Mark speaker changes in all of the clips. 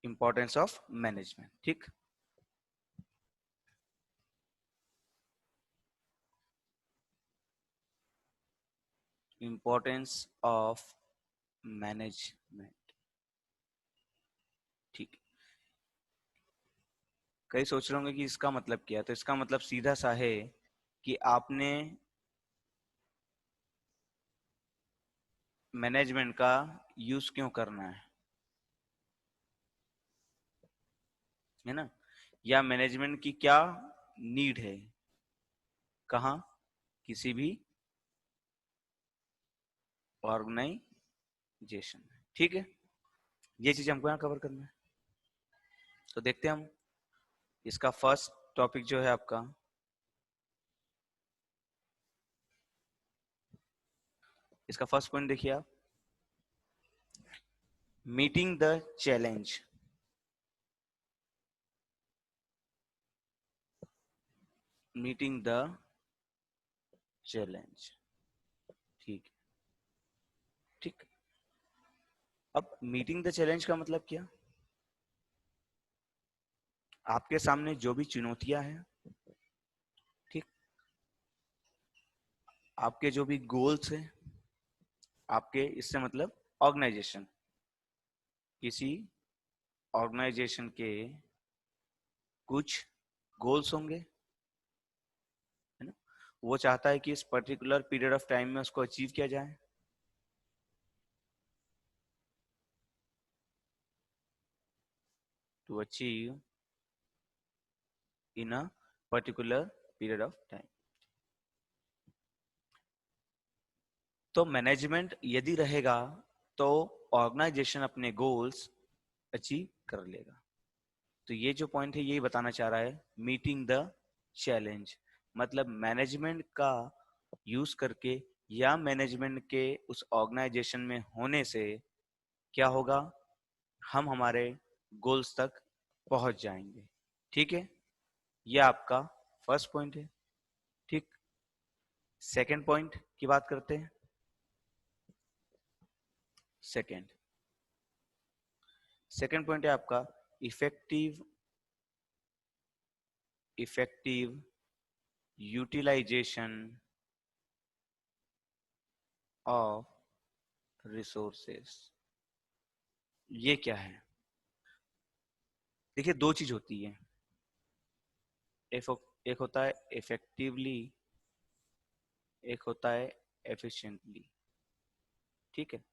Speaker 1: Importance of management. ठीक, importance of management. ठीक, कई सोच रहे होंगे कि इसका मतलब क्या है, तो इसका मतलब सीधा सा है कि आपने मैनेजमेंट का यूज क्यों करना है ना, या मैनेजमेंट की क्या नीड है, कहाँ, किसी भी ऑर्गेनाइजेशन में। ठीक है, ये चीज हमको यहाँ कवर करना है। तो देखते हैं हम इसका फर्स्ट टॉपिक जो है आपका, इसका फर्स्ट पॉइंट देखिए आप, meeting the challenge. Meeting the challenge. ठीक, ठीक। अब मीटिंग द चैलेंज का मतलब क्या, आपके सामने जो भी चुनौतियां हैं, ठीक, आपके जो भी गोल्स हैं, आपके इससे मतलब ऑर्गेनाइजेशन, किसी ऑर्गेनाइजेशन के कुछ गोल्स होंगे, है ना, वो चाहता है कि इस पर्टिकुलर पीरियड ऑफ टाइम में उसको अचीव किया जाए। To achieve in a particular period of time. तो मैनेजमेंट यदि रहेगा तो ऑर्गेनाइजेशन अपने गोल्स अचीव कर लेगा। तो ये जो पॉइंट है यही बताना चाह रहा है, मीटिंग द चैलेंज मतलब मैनेजमेंट का यूज करके या मैनेजमेंट के उस ऑर्गेनाइजेशन में होने से क्या होगा, हम हमारे गोल्स तक पहुंच जाएंगे। ठीक है, ये आपका फर्स्ट पॉइंट है। ठीक, सेकंड पॉइंट की बात करते हैं। सेकंड सेकंड पॉइंट है आपका effective effective utilisation of resources. ये क्या है, देखिए दो चीज होती है, एक होता है इफेक्टिवली, एक होता है एफिशिएंटली। ठीक है,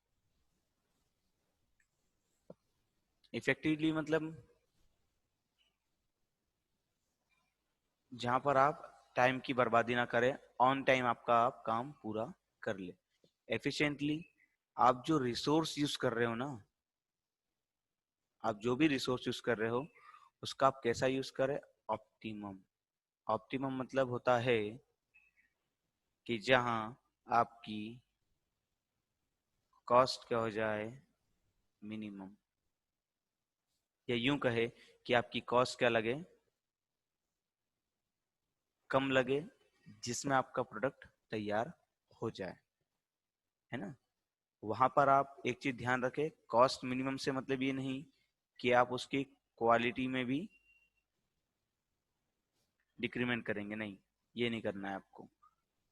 Speaker 1: इफेक्टिवली मतलब जहां पर आप टाइम की बर्बादी ना करें, ऑन टाइम आपका आप काम पूरा कर ले। एफिशिएंटली, आप जो रिसोर्स यूज कर रहे हो ना, आप जो भी रिसोर्स यूज कर रहे हो उसका आप कैसा यूज करें, ऑप्टिमम। ऑप्टिमम मतलब होता है कि जहां आपकी कॉस्ट क्या हो जाए, मिनिमम, या यूं कहे कि आपकी कॉस्ट क्या लगे, कम लगे, जिसमें आपका प्रोडक्ट तैयार हो जाए, है ना। वहां पर आप एक चीज ध्यान रखें, कॉस्ट मिनिमम से मतलब ये नहीं कि आप उसकी क्वालिटी में भी डिक्रीमेंट करेंगे, नहीं, ये नहीं करना है आपको।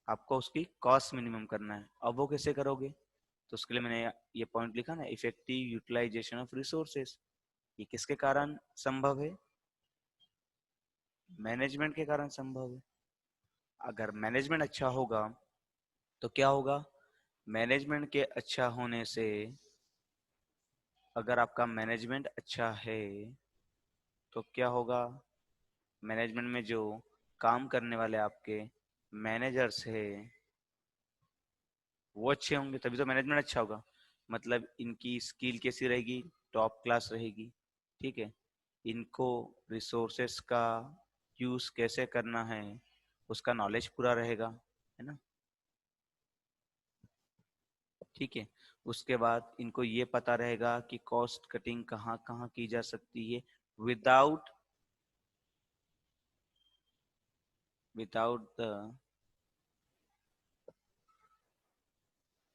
Speaker 1: आपको उसकी कॉस्ट मिनिमम करना है। अब वो कैसे करोगे, तो उसके लिए मैंने ये पॉइंट लिखा ना, इफेक्टिव यूटिलाइजेशन ऑफ रिसोर्सेस। ये किसके कारण संभव है, मैनेजमेंट के कारण संभव है। अगर मैनेजमेंट अच्छा होगा तो क्या होगा, मैनेजमेंट के अच्छा होने से, अगर आपका मैनेजमेंट अच्छा है तो क्या होगा, मैनेजमेंट में जो काम करने वाले आपके मैनेजर्स है वो अच्छे होंगे, तभी तो मैनेजमेंट अच्छा होगा। मतलब इनकी स्किल कैसी रहेगी, टॉप क्लास रहेगी। ठीक है, इनको रिसोर्सेस का यूज कैसे करना है उसका नॉलेज पूरा रहेगा, है ना। ठीक है, उसके बाद इनको ये पता रहेगा कि कॉस्ट कटिंग कहाँ कहाँ की जा सकती है, without without the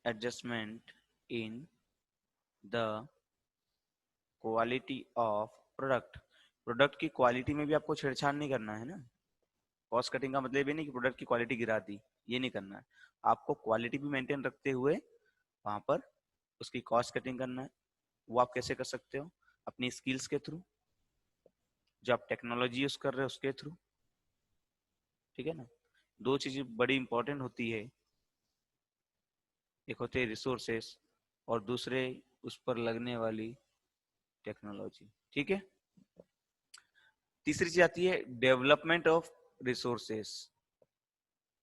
Speaker 1: adjustment in the quality of product. Product की क्वालिटी में भी आपको छेड़छाड़ नहीं करना है ना। कॉस्ट कटिंग का मतलब ये नहीं कि प्रोडक्ट की क्वालिटी गिरा दी, ये नहीं करना है। आपको क्वालिटी भी मेंटेन रखते हुए वहां पर उसकी कॉस्ट कटिंग करना है। वो आप कैसे कर सकते हो? अपनी स्किल्स के थ्रू, जो आप टेक्नोलॉजी यूज कर रहे हो उसके थ्रू। ठीक है ना। दो चीजें बड़ी इंपॉर्टेंट होती है, एक होते हैं रिसोर्सेस और दूसरे उस पर लगने वाली टेक्नोलॉजी। ठीक है। तीसरी चीज आती है डेवलपमेंट ऑफ रिसोर्सेस।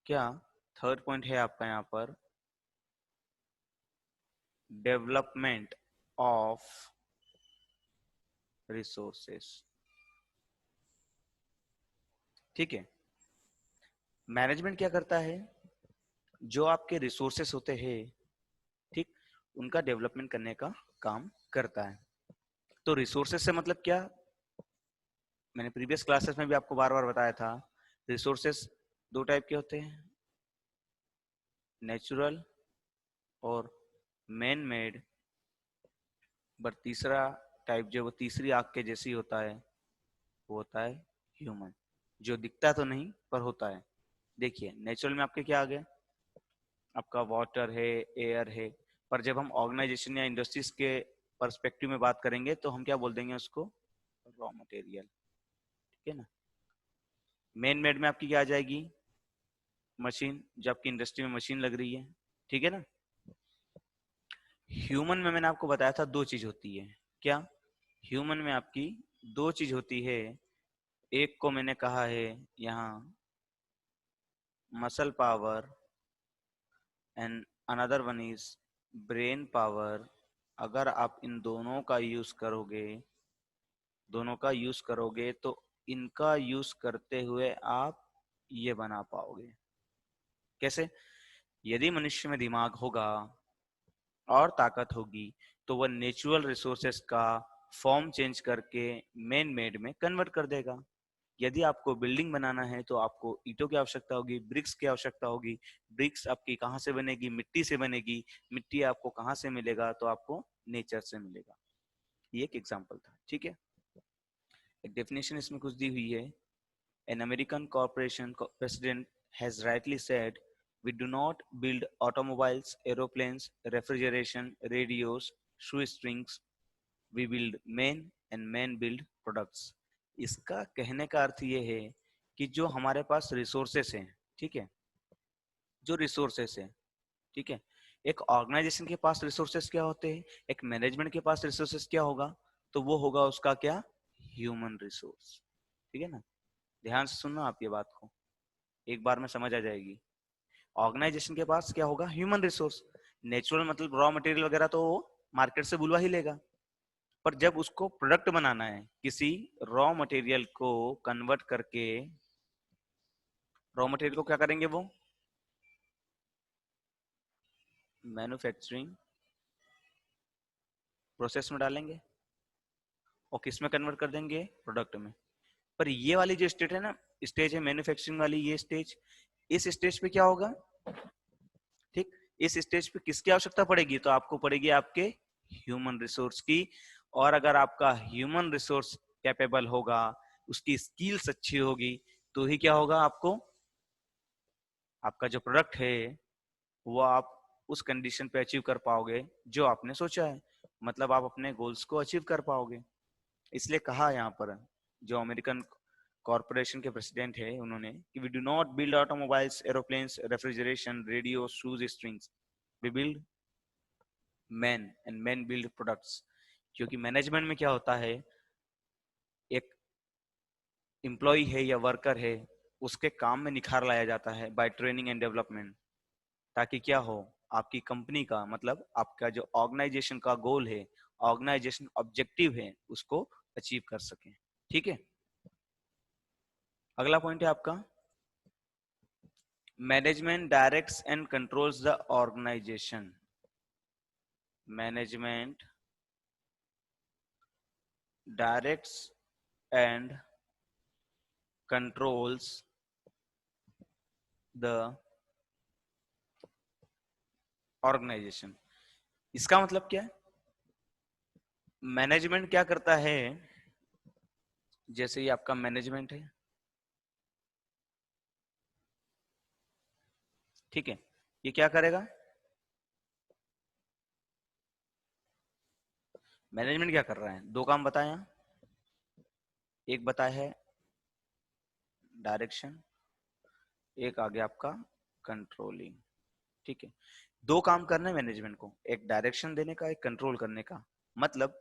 Speaker 1: क्या थर्ड पॉइंट है आपका यहाँ पर, डेवलपमेंट ऑफ रिसोर्सेस। ठीक है। मैनेजमेंट क्या करता है, जो आपके रिसोर्सेस होते हैं, ठीक, उनका डेवलपमेंट करने का काम करता है। तो रिसोर्सेस से मतलब क्या, मैंने प्रीवियस क्लासेस में भी आपको बार बार बताया था, रिसोर्सेस दो टाइप के होते हैं, नेचुरल और मैन मेड। बट तीसरा टाइप जो वो तीसरी आग के जैसी होता है, वो होता है ह्यूमन, जो दिखता तो नहीं पर होता है। देखिए नेचुरल में आपके क्या आ गए, आपका वाटर है, एयर है। पर जब हम ऑर्गेनाइजेशन या इंडस्ट्रीज के पर्सपेक्टिव में बात करेंगे तो हम क्या बोल देंगे उसको, रॉ मटेरियल। ठीक है ना। मेन मेड में आपकी क्या आ जाएगी, मशीन, जो आपकी इंडस्ट्री में मशीन लग रही है। ठीक है ना। ह्यूमन में मैंने आपको बताया था दो चीज होती है। क्या, ह्यूमन में आपकी दो चीज होती है। एक को मैंने कहा है यहाँ muscle power and another one is brain power. अगर आप इन दोनों का यूज करोगे तो इनका यूज करते हुए आप ये बना पाओगे। कैसे? यदि मनुष्य में दिमाग होगा और ताकत होगी तो वह नेचुरल रिसोर्सेस का फॉर्म चेंज करके मैन मेड में कन्वर्ट कर देगा। यदि आपको बिल्डिंग बनाना है तो आपको ईंटों की आवश्यकता होगी, ब्रिक्स की आवश्यकता होगी। ब्रिक्स आपकी कहाँ से बनेगी, मिट्टी से बनेगी। मिट्टी आपको कहाँ से मिलेगा, तो आपको नेचर से मिलेगा। ये एक एग्जांपल था। ठीक है। एक डेफिनेशन इसमें कुछ दी हुई है, an American corporation president has rightly said, we do not build automobiles, aeroplanes, refrigeration, radios, shoestrings, we build men and men build products। इसका कहने का अर्थ ये है कि जो हमारे पास रिसोर्सेस हैं, ठीक है, जो रिसोर्सेस हैं, ठीक है, एक ऑर्गेनाइजेशन के पास रिसोर्सेस क्या होते हैं, एक मैनेजमेंट के पास रिसोर्सेस क्या होगा, तो वो होगा उसका क्या, ह्यूमन रिसोर्स। ठीक है ना। ध्यान से सुनना आप ये बात को, एक बार में समझ आ जाएगी। ऑर्गेनाइजेशन के पास क्या होगा, ह्यूमन रिसोर्स। नेचुरल मतलब रॉ मटेरियल वगैरह तो वो मार्केट से बुलवा ही लेगा। पर जब उसको प्रोडक्ट बनाना है, किसी रॉ मटेरियल को कन्वर्ट करके, रॉ मटेरियल को क्या करेंगे, वो मैन्युफैक्चरिंग प्रोसेस में डालेंगे और किस में कन्वर्ट कर देंगे, प्रोडक्ट में। पर ये वाली जो स्टेज है ना, स्टेज है मैन्युफैक्चरिंग वाली, ये स्टेज, इस स्टेज पे क्या होगा, ठीक, इस स्टेज पे किसकी आवश्यकता पड़ेगी, तो आपको पड़ेगी आपके ह्यूमन रिसोर्स की। और अगर आपका ह्यूमन रिसोर्स कैपेबल होगा, उसकी स्किल्स अच्छी होगी, तो ही क्या होगा, आपको आपका जो प्रोडक्ट है वो आप उस कंडीशन पे अचीव कर पाओगे जो आपने सोचा है। मतलब आप अपने गोल्स को अचीव कर पाओगे। इसलिए कहा यहाँ पर, जो अमेरिकन कॉर्पोरेशन के प्रेसिडेंट है उन्होंने, कि we do not build automobiles, aeroplanes, refrigeration, radio, shoes, strings, we build man and man build products. क्योंकि मैनेजमेंट में क्या होता है, एक एम्प्लॉय है या वर्कर है, उसके काम में निखार लाया जाता है बाय ट्रेनिंग एंड डेवलपमेंट। ताकि क्या हो, आपकी कंपनी का मतलब आपका जो ऑर्गेनाइजेशन का गोल है, ऑर्गेनाइजेशन ऑब्जेक्टिव है, उसको अचीव कर सके। ठीक है। अगला पॉइंट है आपका, management directs and controls the organisation. Management directs and controls the organisation. इसका मतलब क्या है, मैनेजमेंट क्या करता है, जैसे ये आपका मैनेजमेंट है, ठीक है, ये क्या करेगा, मैनेजमेंट क्या कर रहा है, दो काम बताया, एक बताया है डायरेक्शन, एक आ गया आपका कंट्रोलिंग, ठीक है। दो काम करना है मैनेजमेंट को, एक डायरेक्शन देने का, एक कंट्रोल करने का। मतलब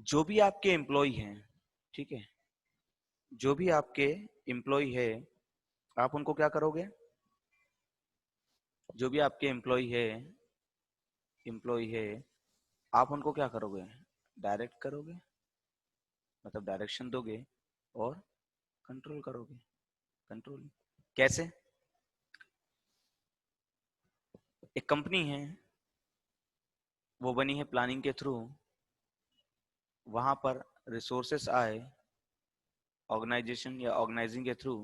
Speaker 1: जो भी आपके एम्प्लॉय हैं, ठीक है, जो भी आपके एम्प्लॉय है, आप उनको क्या करोगे, जो भी आपके एम्प्लॉय है आप उनको क्या करोगे, डायरेक्ट करोगे, मतलब डायरेक्शन दोगे, और कंट्रोल करोगे, कंट्रोल कैसे, एक कंपनी है, वो बनी है प्लानिंग के थ्रू, वहां पर रिसोर्सेस आए ऑर्गेनाइजेशन या ऑर्गेनाइजिंग के थ्रू,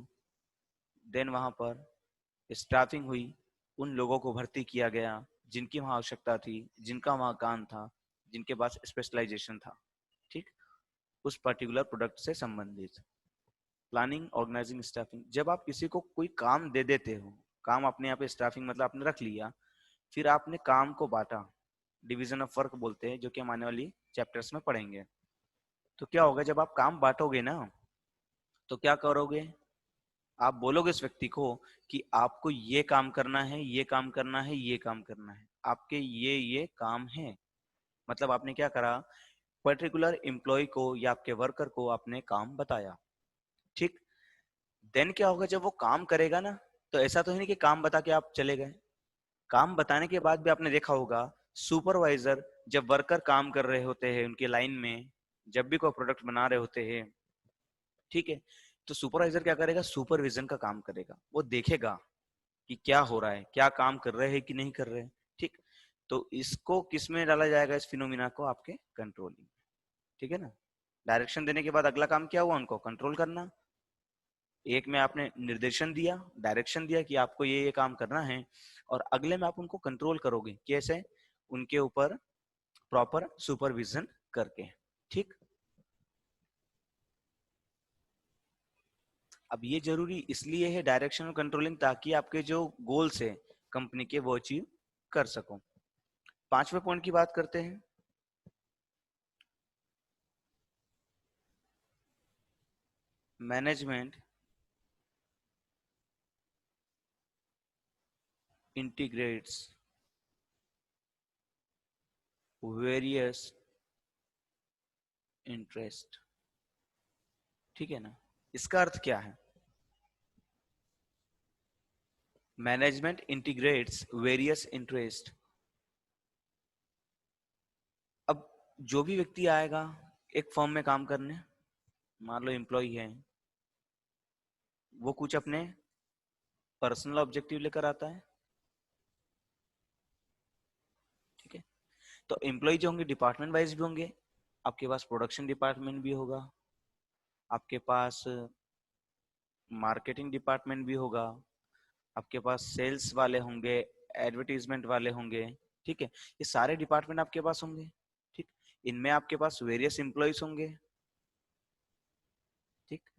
Speaker 1: देन वहां पर स्टाफिंग हुई, उन लोगों को भर्ती किया गया जिनकी वहां आवश्यकता थी, जिनका वहां काम था, जिनके पास स्पेशलाइजेशन था, ठीक, उस पर्टिकुलर प्रोडक्ट से संबंधित। प्लानिंग, ऑर्गेनाइजिंग, स्टाफिंग, जब आप किसी को कोई काम दे देते हो, काम अपने यहाँ पे स्टाफिंग मतलब आपने रख लिया, फिर आपने काम को बांटा, डिवीजन ऑफ वर्क बोलते हैं, जो कि हम आने वाली चैप्टर्स में पढ़ेंगे। तो क्या होगा, जब आप काम बांटोगे ना, तो क्या करोगे, आप बोलोगे उस व्यक्ति को कि आपको ये काम करना है, ये काम करना है, ये काम करना है, आपके ये काम है। मतलब आपने क्या करा, पर्टिकुलर एम्प्लॉय को या आपके वर्कर को आपने काम बताया, ठीक। देन क्या होगा, जब वो काम करेगा ना, तो ऐसा तो है नहीं कि काम बता के आप चले गए, काम बताने के बाद भी आपने देखा होगा, सुपरवाइजर जब वर्कर काम कर रहे होते हैं उनके लाइन में, जब भी कोई प्रोडक्ट बना रहे होते हैं, ठीक है, तो सुपरवाइजर क्या करेगा, सुपरविजन का काम करेगा, वो देखेगा कि क्या हो रहा है, क्या काम कर रहे हैं कि नहीं कर रहे हैं, ठीक। तो इसको किस में डाला जाएगा, इस फिनोमिना को, आपके कंट्रोलिंग, ठीक है ना। डायरेक्शन देने के बाद अगला काम क्या हुआ, उनको कंट्रोल करना। एक में आपने निर्देशन दिया, डायरेक्शन दिया कि आपको ये काम करना है, और अगले में आप उनको कंट्रोल करोगे, कैसे, उनके ऊपर प्रॉपर सुपरविजन करके, ठीक। अब ये जरूरी इसलिए है डायरेक्शन और कंट्रोलिंग, ताकि आपके जो गोल्स है कंपनी के, वो अचीव कर सको। पांचवें पॉइंट की बात करते हैं, मैनेजमेंट इंटीग्रेट्स वेरियस इंटरेस्ट, ठीक है ना। इसका अर्थ क्या है, मैनेजमेंट इंटीग्रेट्स वेरियस इंटरेस्ट। अब जो भी व्यक्ति आएगा एक फर्म में काम करने, मान लो एम्प्लॉय है, वो कुछ अपने पर्सनल ऑब्जेक्टिव लेकर आता है, ठीक है। तो एम्प्लॉय जो होंगे डिपार्टमेंट वाइज भी होंगे, आपके पास प्रोडक्शन डिपार्टमेंट भी होगा, आपके पास मार्केटिंग डिपार्टमेंट भी होगा, आपके पास सेल्स वाले होंगे, एडवर्टीजमेंट वाले होंगे, ठीक है। ये सारे डिपार्टमेंट आपके पास होंगे, ठीक। इनमें आपके पास वेरियस एम्प्लॉयज होंगे, ठीक।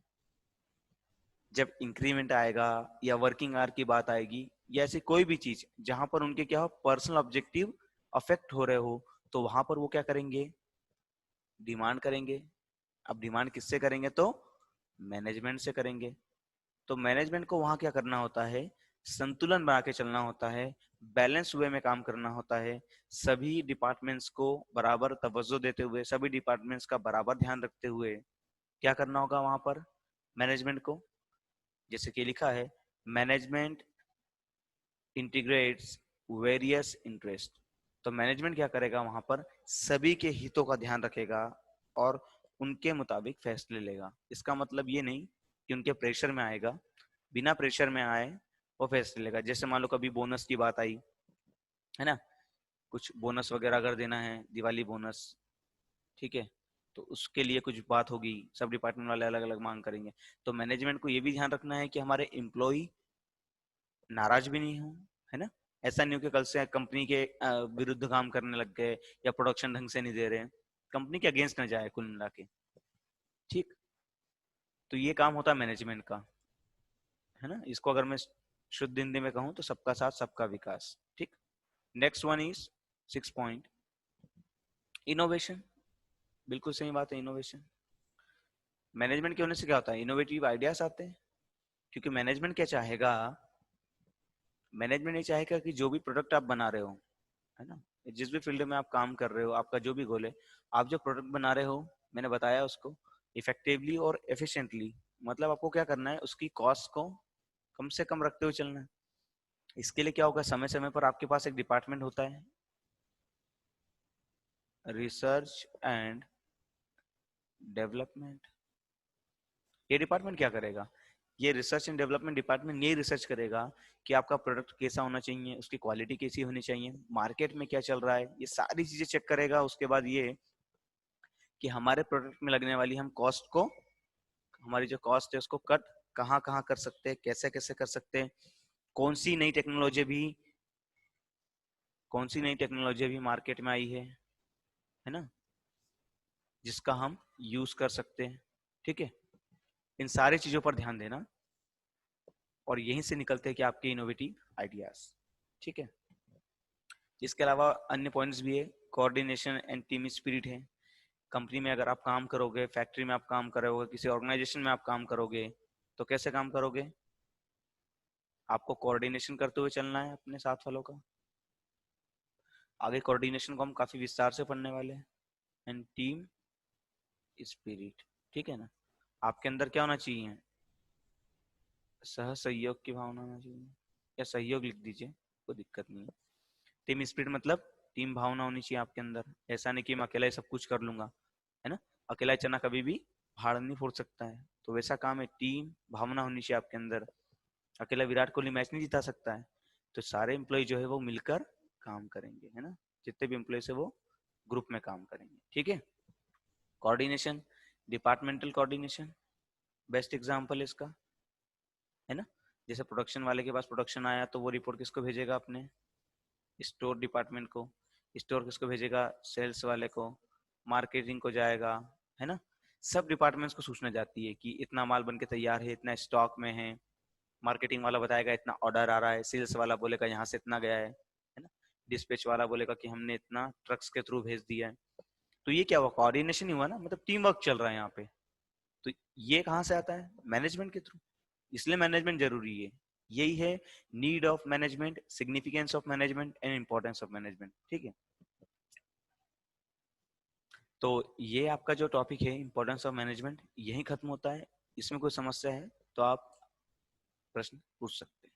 Speaker 1: जब इंक्रीमेंट आएगा या वर्किंग आवर की बात आएगी, या ऐसी कोई भी चीज जहां पर उनके क्या हो, पर्सनल ऑब्जेक्टिव अफेक्ट हो रहे हो, तो वहां पर वो क्या करेंगे, डिमांड करेंगे। अब डिमांड किससे करेंगे, तो मैनेजमेंट से करेंगे। तो मैनेजमेंट को वहां क्या करना होता है, संतुलन बना के चलना होता है, बैलेंस वे में काम करना होता है, सभी डिपार्टमेंट्स को बराबर तवज्जो देते हुए, सभी डिपार्टमेंट्स का बराबर ध्यान रखते हुए क्या करना होगा वहां पर मैनेजमेंट को। जैसे कि लिखा है, मैनेजमेंट इंटीग्रेट्स वेरियस इंटरेस्ट। तो मैनेजमेंट क्या करेगा वहां पर, सभी के हितों का ध्यान रखेगा और उनके मुताबिक फैसले लेगा। इसका मतलब ये नहीं कि उनके प्रेशर में आएगा, बिना प्रेशर में आए वो फैसले लेगा। जैसे मान लो कभी बोनस की बात आई है ना, कुछ बोनस वगैरह अगर देना है, दिवाली बोनस, ठीक है, तो उसके लिए कुछ बात होगी, सब डिपार्टमेंट वाले अलग अलग मांग करेंगे। तो मैनेजमेंट को ये भी ध्यान रखना है कि हमारे एम्प्लॉय नाराज भी नहीं हो, है ना। ऐसा नहीं हो कि कल से कंपनी के विरुद्ध काम करने लग गए या प्रोडक्शन ढंग से नहीं दे रहे, कंपनी के अगेंस्ट ना जाए कुल मिला के, ठीक। तो ये काम होता है मैनेजमेंट का, है ना। इसको अगर मैं शुद्ध हिंदी में कहूँ तो सबका साथ सबका विकास, ठीक। Next one is 6 point, innovation. बिल्कुल सही बात है, इनोवेशन। मैनेजमेंट के होने से क्या होता है, इनोवेटिव आइडियाज आते हैं। क्योंकि मैनेजमेंट क्या चाहेगा, मैनेजमेंट ये चाहेगा कि जो भी प्रोडक्ट आप बना रहे हो, है ना, जिस भी फील्ड में आप काम कर रहे हो, आपका जो भी गोल है, आप जो प्रोडक्ट बना रहे हो, मैंने बताया उसको इफेक्टिवली और एफिशिएंटली, मतलब आपको क्या करना है, उसकी कॉस्ट को कम से कम रखते हुए चलना है। इसके लिए क्या होगा, समय समय पर आपके पास एक डिपार्टमेंट होता है, रिसर्च एंड डेवलपमेंट। ये डिपार्टमेंट क्या करेगा, ये रिसर्च एंड डेवलपमेंट डिपार्टमेंट ये रिसर्च करेगा कि आपका प्रोडक्ट कैसा होना चाहिए, उसकी क्वालिटी कैसी होनी चाहिए, मार्केट में क्या चल रहा है, ये सारी चीजें चेक करेगा। उसके बाद ये कि हमारे प्रोडक्ट में लगने वाली हम कॉस्ट को, हमारी जो कॉस्ट है उसको कट कहाँ कहाँ कर सकते हैं, कैसे कैसे कर सकते हैं, कौन सी नई टेक्नोलॉजी भी, कौन सी नई टेक्नोलॉजी भी मार्केट में आई है ना, जिसका हम यूज कर सकते हैं, ठीक है। इन सारी चीजों पर ध्यान देना, और यहीं से निकलते हैं कि आपके इनोवेटिव आइडियाज, ठीक है। इसके अलावा अन्य पॉइंट्स भी है, कोऑर्डिनेशन एंड टीम स्पिरिट है। कंपनी में अगर आप काम करोगे, फैक्ट्री में आप काम करोगे, किसी ऑर्गेनाइजेशन में आप काम करोगे, तो कैसे काम करोगे, आपको कोऑर्डिनेशन करते हुए चलना है अपने साथ वालों का। आगे कोऑर्डिनेशन को हम काफी विस्तार से पढ़ने वाले हैं। एंड टीम स्पिरिट, ठीक है ना। आपके अंदर क्या होना चाहिए, सह सहयोग की भावना होना चाहिए, या सहयोग लिख दीजिए, कोई दिक्कत नहीं है। टीम स्पिरिट मतलब टीम भावना होनी चाहिए आपके अंदर। ऐसा नहीं कि मैं अकेला ही सब कुछ कर लूंगा, है ना। अकेला चना कभी भी पहाड़ नहीं फोड़ सकता है, तो वैसा काम है, टीम भावना होनी चाहिए आपके अंदर। अकेला विराट कोहली मैच नहीं जिता सकता है, तो सारे एम्प्लॉय जो है वो मिलकर काम करेंगे, है ना। जितने भी एम्प्लॉयज है वो ग्रुप में काम करेंगे, ठीक है। Coordination, departmental coordination best example है इसका, है ना। जैसे प्रोडक्शन वाले के पास प्रोडक्शन आया तो वो रिपोर्ट किसको भेजेगा, अपने स्टोर डिपार्टमेंट को। स्टोर किसको भेजेगा, सेल्स वाले को। मार्केटिंग को जाएगा, है ना। सब डिपार्टमेंट्स को सूचना जाती है कि इतना माल बन के तैयार है, इतना स्टॉक में है। मार्केटिंग वाला बताएगा इतना ऑर्डर आ रहा है, सेल्स वाला बोलेगा यहाँ से इतना गया है ना। डिस्पैच वाला बोलेगा कि हमने इतना ट्रक्स के थ्रू भेज दिया है। तो ये क्या हुआ, कोऑर्डिनेशन ही हुआ ना, मतलब टीम वर्क चल रहा है यहाँ पे। तो ये कहाँ से आता है, मैनेजमेंट के थ्रू। इसलिए मैनेजमेंट जरूरी है। यही है need of management, significance of management and importance of management, ठीक है। तो ये आपका जो टॉपिक है इंपॉर्टेंस ऑफ मैनेजमेंट, यही खत्म होता है। इसमें कोई समस्या है तो आप प्रश्न पूछ सकते हैं।